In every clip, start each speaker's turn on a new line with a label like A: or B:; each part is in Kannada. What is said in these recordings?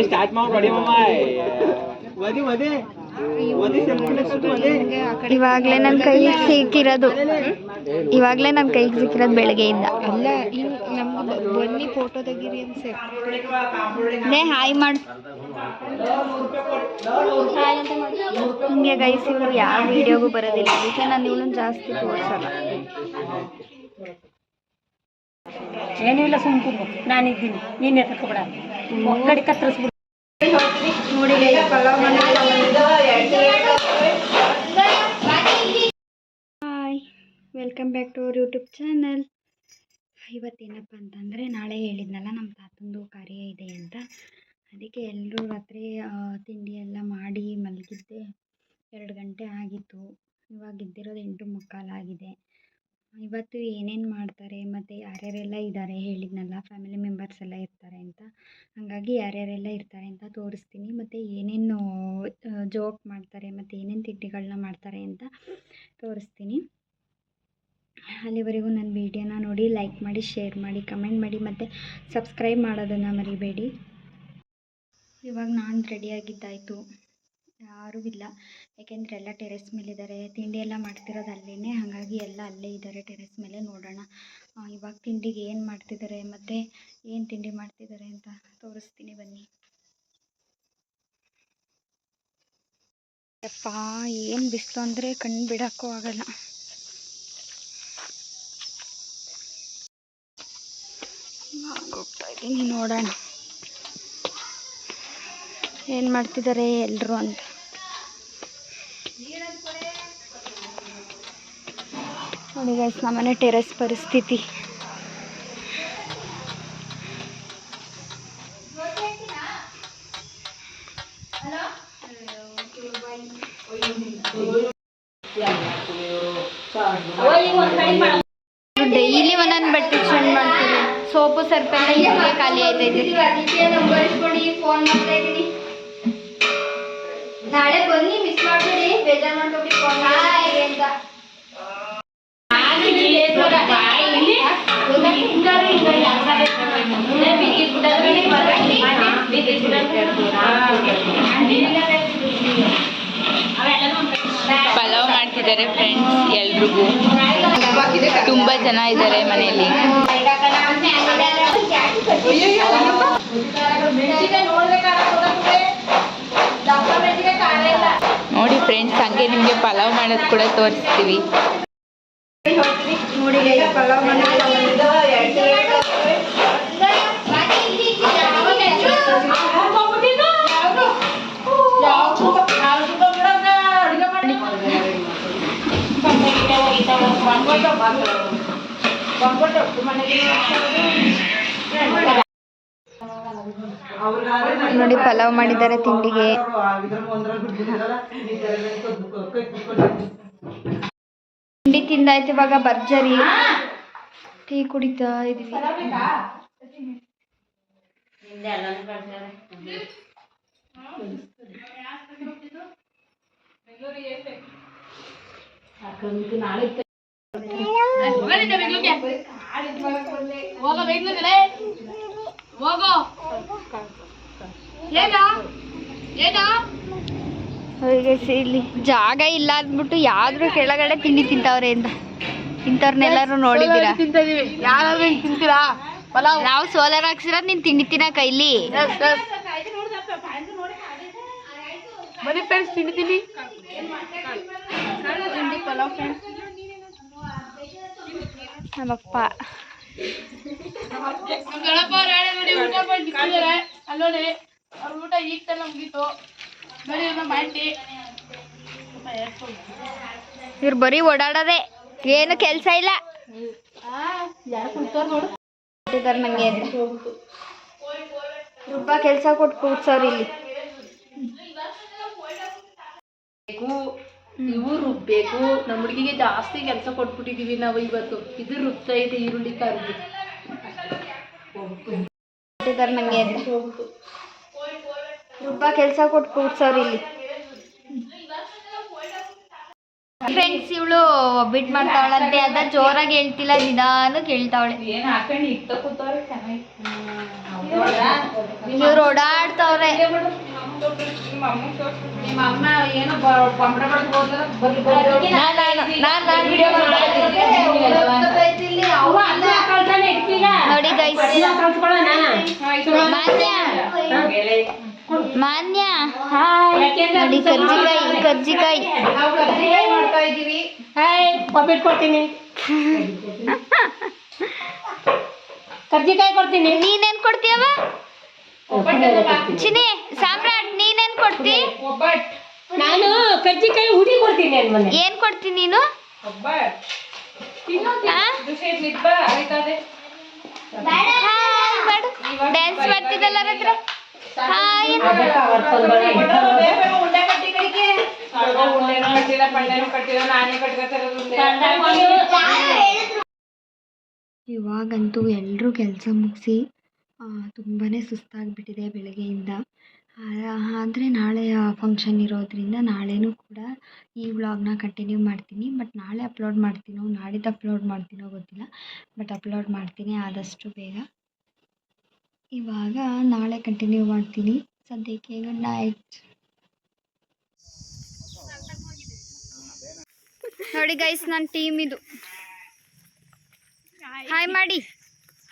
A: ಸ್ಟಾರ್ಟ್ ಮಾಡಿ
B: ಇವಾಗ್ಲೇ ನನ್ನ ಕೈಗೆ ಸಿಕ್ಕಿರೋದು ಬೆಳಗ್ಗೆಯಿಂದ.
C: ಅಲ್ಲ ನಮ್ಗೆ ಬನ್ನಿ ಫೋಟೋ ತೆಗೀರಿ ಅನ್ಸೆ
B: ಹಾಯ್ ಮಾಡು. ಹಿಂಗೆ ಗೈಸ್ ಇವ್ರು ಯಾವ ವಿಡಿಯೋಗೂ ಬರೋದಿಲ್ಲ, ಅದಕ್ಕೆ ನಾನು ಇವಳನ್ನ ಜಾಸ್ತಿ ತೋರಿಸಲ್ಲ.
C: ಏನೂ ಇಲ್ಲ, ಸುಮ್ಕೂರು ನಾನಿದ್ದೀನಿ, ನೀನು ಎತ್ತಕೊಬೇಡ, ಒಕ್ಕಡಿ ಕತ್ತರಿಸ್ಬಿಡು.
B: ನೋಡಿ hi, welcome back to our YouTube channel. ಇವತ್ತೇನಪ್ಪ ಅಂತಂದರೆ, ನಾಳೆ ಹೇಳಿದ್ನಲ್ಲ ನಮ್ಮ ತಾತಂದು ಕಾರ್ಯ ಇದೆ ಅಂತ, ಅದಕ್ಕೆ ಎಲ್ಲರೂ ರಾತ್ರಿ ತಿಂಡಿ ಎಲ್ಲ ಮಾಡಿ ಮಲಗಿದ್ದೆ. 2 ಗಂಟೆ ಆಗಿತ್ತು. ಇವಾಗ ಇದ್ದಿರೋದು 8:45 ಆಗಿದೆ. ಇವತ್ತು ಏನೇನು ಮಾಡ್ತಾರೆ ಮತ್ತು ಯಾರ್ಯಾರೆಲ್ಲ ಇದ್ದಾರೆ ಹೇಳಿದ್ನಲ್ಲ, ಫ್ಯಾಮಿಲಿ ಮೆಂಬರ್ಸ್ ಎಲ್ಲ ಇರ್ತಾರೆ ಅಂತ. ಹಾಗಾಗಿ ಯಾರ್ಯಾರೆಲ್ಲ ಇರ್ತಾರೆ ಅಂತ ತೋರಿಸ್ತೀನಿ, ಮತ್ತು ಏನೇನು ಜೋಕ್ ಮಾಡ್ತಾರೆ ಮತ್ತು ಏನೇನು ತಿಂಡಿಗಳನ್ನ ಮಾಡ್ತಾರೆ ಅಂತ ತೋರಿಸ್ತೀನಿ. ಅಲ್ಲಿವರೆಗೂ ನನ್ನ ವೀಡಿಯೋನ ನೋಡಿ ಲೈಕ್ ಮಾಡಿ, ಶೇರ್ ಮಾಡಿ, ಕಮೆಂಟ್ ಮಾಡಿ ಮತ್ತು ಸಬ್ಸ್ಕ್ರೈಬ್ ಮಾಡೋದನ್ನು ಮರಿಬೇಡಿ. ಇವಾಗ ನಾನು ರೆಡಿಯಾಗಿದ್ದಾಯಿತು, ಯಾರೂ ಇಲ್ಲ, ಯಾಕೆಂದರೆ ಎಲ್ಲ ಟೆರೆಸ್ ಮೇಲಿದ್ದಾರೆ. ತಿಂಡಿ ಎಲ್ಲ ಮಾಡ್ತಿರೋದು ಅಲ್ಲೇ, ಹಾಗಾಗಿ ಎಲ್ಲ ಅಲ್ಲೇ ಇದ್ದಾರೆ ಟೆರೆಸ್ ಮೇಲೆ. ನೋಡೋಣ ಇವಾಗ ತಿಂಡಿಗೆ ಏನು ಮಾಡ್ತಿದ್ದಾರೆ ಮತ್ತು ಏನು ತಿಂಡಿ ಮಾಡ್ತಿದ್ದಾರೆ ಅಂತ ತೋರಿಸ್ತೀನಿ, ಬನ್ನಿ. ಯಪ್ಪ, ಏನು ಬಿಸಿಲು ಅಂದರೆ ಕಣ್ಣು ಬಿಡೋಕ್ಕೂ ಆಗಲ್ಲ. ಹೋಗ್ತಾ ಇದ್ದೀನಿ, ನೋಡೋಣ ಏನು ಮಾಡ್ತಿದ್ದಾರೆ ಎಲ್ಲರೂ ಅಂತ. ನೋಡಿ ಗೈಸ್, ನಮ್ಮನೆ ಟೆರೆಸ್ ಪರಿಸ್ಥಿತಿ. ಡೈಲಿ ಒಂದೊಂದು ಬಟ್ಟೆ ಚೇಂಜ್ ಮಾಡ್ತೀವಿ. ಸೋಪು ಸರ್ಪೆಲ್ಲ ಹೀಗೆ ಖಾಲಿ ಆಯ್ತೈತೆ. ಫೋನ್ ಮಾಡ್ತಾ ಇದ್ದೀನಿ, ನಾಳೆ ಬನ್ನಿ, ಮಿಸ್ ಮಾಡಬೇಡಿ, ಬೇಜಾರು ಮಾಡ್ಕೊಂಡು ಫೋನ್ ಅಂತ.
D: ಪಲಾವ್ ಮಾಡ್ತಿದ್ದಾರೆ ಫ್ರೆಂಡ್ಸ್, ಎಲ್ರಿಗೂ ತುಂಬ ಜನ ಇದ್ದಾರೆ ಮನೆಯಲ್ಲಿ. ನೋಡಿ ಫ್ರೆಂಡ್ಸ್, ಹಂಗೆ ನಿಮಗೆ ಪಲಾವ್ ಮಾಡೋದು ಕೂಡ ತೋರಿಸ್ತೀವಿ.
B: ನೋಡಿ ಪಲಾವ್ ನೋಡಿ ಪಲಾವ್ ಮಾಡಿದ್ದಾರೆ ತಿಂಡಿಗೆ. ತಿಂಡಿ ತಿಂದಾಯ್ತು, ಇವಾಗ ಭರ್ಜರಿ ಟೀ ಕುಡಿತಾ ಇದೀವಿ. ಇಲ್ಲಿ ಜಾಗ ಇಲ್ಲ ಅಂದ್ಬಿಟ್ಟು ಯಾವ್ದ್ರ ಕೆಳಗಡೆ ತಿಂಡಿ ತಿಂತವ್ರೆ ಅಂತ. ಇಂಥವ್ರನ್ನೆಲ್ಲರೂ ನೋಡಿದ್ದೀರಾ? ನಾವು ಸೋಲಾರ್ ಹಾಕ್ಸಿರೋದು ನೀನ್ ತಿಂಡಿ ತಿನ್ನಕ ಇಲ್ಲಿ. ನಮ್ಮಪ್ಪ ಇವ್ರು ಬರೀ ಓಡಾಡೋದೆ, ಏನು ಕೆಲ್ಸ ಇಲ್ಲ. ನಂಗೆ ರುಬ್ಬ ಕೆಲ್ಸ ಕೊಟ್ಟು ಕೂರ್ಸೋರು ಇಲ್ಲಿ.
C: ಇವು ರುಬ್ಬೇಕು. ನಮ್ಮ ಹುಡುಗಿಗೆ ಜಾಸ್ತಿ ಕೆಲಸ ಕೊಟ್ಬಿಟ್ಟಿದೀವಿ ನಾವು ಇವತ್ತು. ಇದು ರುಬ್ತಾ ಇದೆ ಈರುಳ್ಳಿ ಕರ್ದು.
B: ನಂಗೆ ರುಬ್ಬ ಕೆಲಸ ಕೊಟ್ಟು ಕೂರ್ಸೋರು ಇಲ್ಲಿ. ಫ್ರೆಂಡ್ಸ್, ಇವಳು ಒಬ್ಬಿಟ್ಟು ಮಾಡ್ತಾವಳಂತೆ, ಅದ ಜೋರಾಗಿ ಹೇಳ್ತಿಲ್ಲ, ನಿಧಾನಕ್ಕೆ ಹೇಳ್ತಾವಳೆ. ಇವ್ರು ಓಡಾಡ್ತವ್ರೆ.
C: ನಿಮ್ಮ ಅಮ್ಮ ಏನೋ ಬಂಬಡ ಬಡ್ದು ಹೋದ್ರ ಬರ್ಲಿ
B: ನೋಡಿ ಗೈಸ್, ಮಾನ್ಯ ನೋಡಿ ಕರ್ಜಿಕಾಯಿ
C: ಮಾಡ್ತಾ ಇದೀವಿ.
D: ಕೊಡ್ತೀನಿ. ಕರ್ಜಿಕಾಯಿ ಕೊಡ್ತೀನಿ.
B: ನೀನೇನ್ ಕೊಡ್ತೀಯವ ಚಿನಿ? ಸಾಮ್ರಾಟ್ ನೀನೇನ್ ಕೊಡ್ತಿ?
D: ನಾನು ಕರ್ಜಿಕಾಯಿ ಹುಡಿ ಕೊಡ್ತೀನಿ.
B: ಏನ್ ಕೊಡ್ತೀನಿ ನೀನು? ಡ್ಯಾನ್ಸ್ ಮಾಡ್ತಿದ್ದಲ್ಲ ಹತ್ರ. ಹಾಯ್ ಇವಾಗಂತೂ ಎಲ್ಲರೂ ಕೆಲಸ ಮುಗಿಸಿ ತುಂಬಾ ಸುಸ್ತಾಗಿಬಿಟ್ಟಿದೆ ಬೆಳಗ್ಗೆಯಿಂದ. ಆದರೆ ನಾಳೆ ಫಂಕ್ಷನ್ ಇರೋದ್ರಿಂದ ನಾಳೆನೂ ಕೂಡ ಈ ವ್ಲಾಗ್ನ ಕಂಟಿನ್ಯೂ ಮಾಡ್ತೀನಿ. ಬಟ್ ನಾಳೆ ಅಪ್ಲೋಡ್ ಮಾಡ್ತೀನೋ ನಾಡಿದ್ದು ಅಪ್ಲೋಡ್ ಮಾಡ್ತೀನೋ ಗೊತ್ತಿಲ್ಲ, ಬಟ್ ಅಪ್ಲೋಡ್ ಮಾಡ್ತೀನಿ ಆದಷ್ಟು ಬೇಗ. ಇವಾಗ ನಾಳೆ ಕಂಟಿನ್ಯೂ ಮಾಡ್ತೀನಿ. ಸದ್ಯಕ್ಕೆ ಗುಡ್ ನೈಟ್. ನೋಡಿ ಗೈಸ್, ನನ್ನ ಟೀಮ್ ಇದು. ಹಾಯ್ ಮಾಡಿ.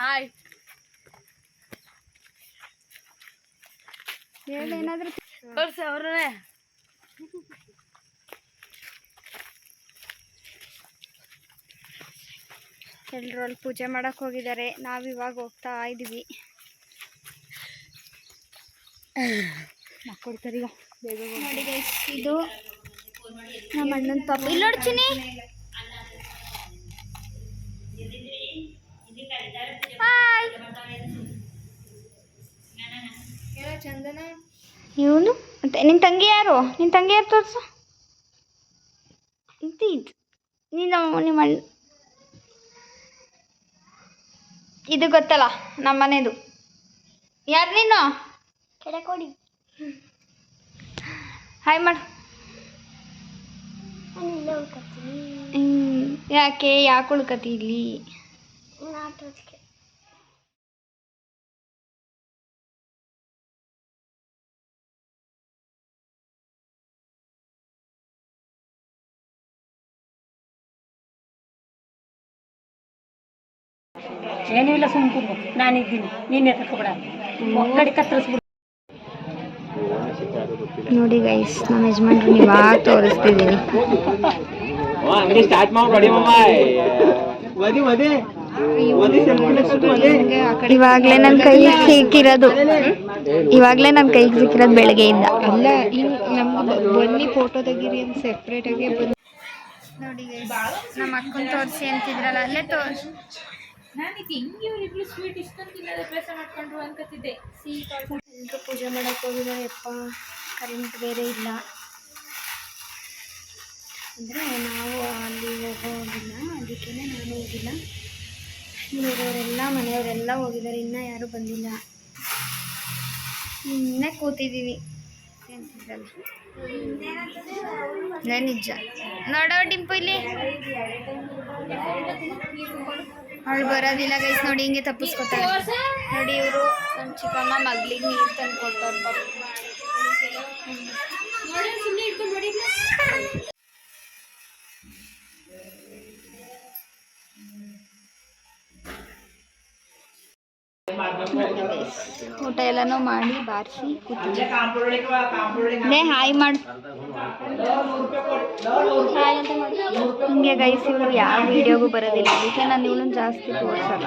C: ಹಾಯ್.
B: ಏನಾದರೂ
C: ಅವ್ರೇ
B: ಎಲ್ಲರೂ ಅಲ್ಲಿ ಪೂಜೆ ಮಾಡಕ್ಕೆ ಹೋಗಿದ್ದಾರೆ. ನಾವು ಇವಾಗ ಹೋಗ್ತಾ ಇದ್ದೀವಿ. ಕೊಡ್ತಾರೆ ಈಗ ಬೇಗ. ನೋಡಿ ಗೈಸ್, ಇದು ನಮ್ಮ ಅಣ್ಣನ ಪಾಪ. ಇಲ್ಲಿ ನೋಡ್ತೀನಿ. ಹಾಯ್. ಚಂದನ ಇವನು ಮತ್ತೆ ನಿನ್ನ ತಂಗಿ ಯಾರು? ನಿನ್ನ ತಂಗಿ ಯಾರು ತೋರಿಸು. ಇದು ನೀನು ನಿಮ್ಮ ಅಣ್ಣ. ಇದು ಗೊತ್ತಲ್ಲ ನಮ್ಮ ಮನೆದು. ಯಾರು ನೀನು? ಕೆಡೆ ಕೊಡಿ. ಹಾಯ್ ಮಾಡು. ಯಾಕೆ ಉಳ್ಕತಿ ಇಲ್ಲಿ?
D: ಏನೂ ಇಲ್ಲ, ಸುಮ್ಕು ನಾನಿದ್ದೀನಿ, ನೀನು ಎತ್ಕೊಬೇಡ, ಒಕ್ಕಡಿ ಕತ್ತರಿಸ್ಬಿಡು.
B: ನೋಡಿ ಗೈಸ್, ನಮ್ಮ ಯಜಮಾನ್ರು ಇವಾಗ ತೋರಿಸ್ತಿದ್ದೀನಿ. ಇವಾಗಲೇ ನನ್ನ ಕೈಗೆ ಸಿಕ್ಕಿರೋದು ಬೆಳಗ್ಗೆಯಿಂದ. ಅಲ್ಲ, ನಮ್ಗೆ ಬನ್ನಿ ಫೋಟೋ ತೆಗೀರಿ ಅಂತ ಸೆಪ್ರೇಟಾಗಿ ಬಂದು. ನೋಡಿ ಗೈಸ್, ನಮ್ಮ ಅಕ್ಕನ ತೋರಿಸಿ ಅಂತಿದ್ರಲ್ಲ, ಅಲ್ಲೇ ತೋರಿಸಿ. ಎಲ್ಲರೂ ಪೂಜೆ ಮಾಡಕ್ಕೆ ಹೋಗಿದ್ದಾರೆ. ಯಪ್ಪ, ಕರೆಂಟ್ ಬೇರೆ ಇಲ್ಲ. ಅಂದರೆ ನಾವು ಅಲ್ಲಿ ಹೋಗೋದಿಲ್ಲ, ಅದಕ್ಕೇ ನಾನು ಹೋಗಿಲ್ಲ. ಇಲ್ಲಿರೋರೆಲ್ಲ ಮನೆಯವರೆಲ್ಲ ಹೋಗಿದ್ದಾರೆ, ಇನ್ನೂ ಯಾರೂ ಬಂದಿಲ್ಲ. ಇನ್ನೇ ಕೂತಿದ್ದೀವಿ ಅಂತಿದ್ದಲ್ಲ. ನಿಜ ನೋಡೋ ಡಿಂಪು ಇಲ್ಲಿ ಅವಳು ಬರೋದಿಲ್ಲ ಗೈಸ್. ನೋಡಿ ಹಿಂಗೆ ತಪ್ಪಿಸ್ಕೊತಾಳೆ. ನೋಡಿ ಇವರು ನಮ್ಮ ಚಿಕ್ಕಮ್ಮ ಮಗಳಿಗೆ ನೀರು ತಂದು ಕೊಟ್ಟವ್ರು ಪಾಪ. ಊಟ ಎಲ್ಲನೂ ಮಾಡಿ ಬಾರಿಸಿ ಕೂತಿದ್ದೆ. ಹಾಯ್ ಮಾಡು. ಹಾಯ್ ಅಂತ ಮಾಡಿ. ಹಿಂಗೆ ಗೈಸ್, ಇವರು ಯಾವ ವಿಡಿಯೋಗೂ ಬರೋದಿಲ್ಲ, ಅದಕ್ಕೆ ನಾನು ಇವಳನ್ನು ಜಾಸ್ತಿ ತೋರಿಸಲ್ಲ.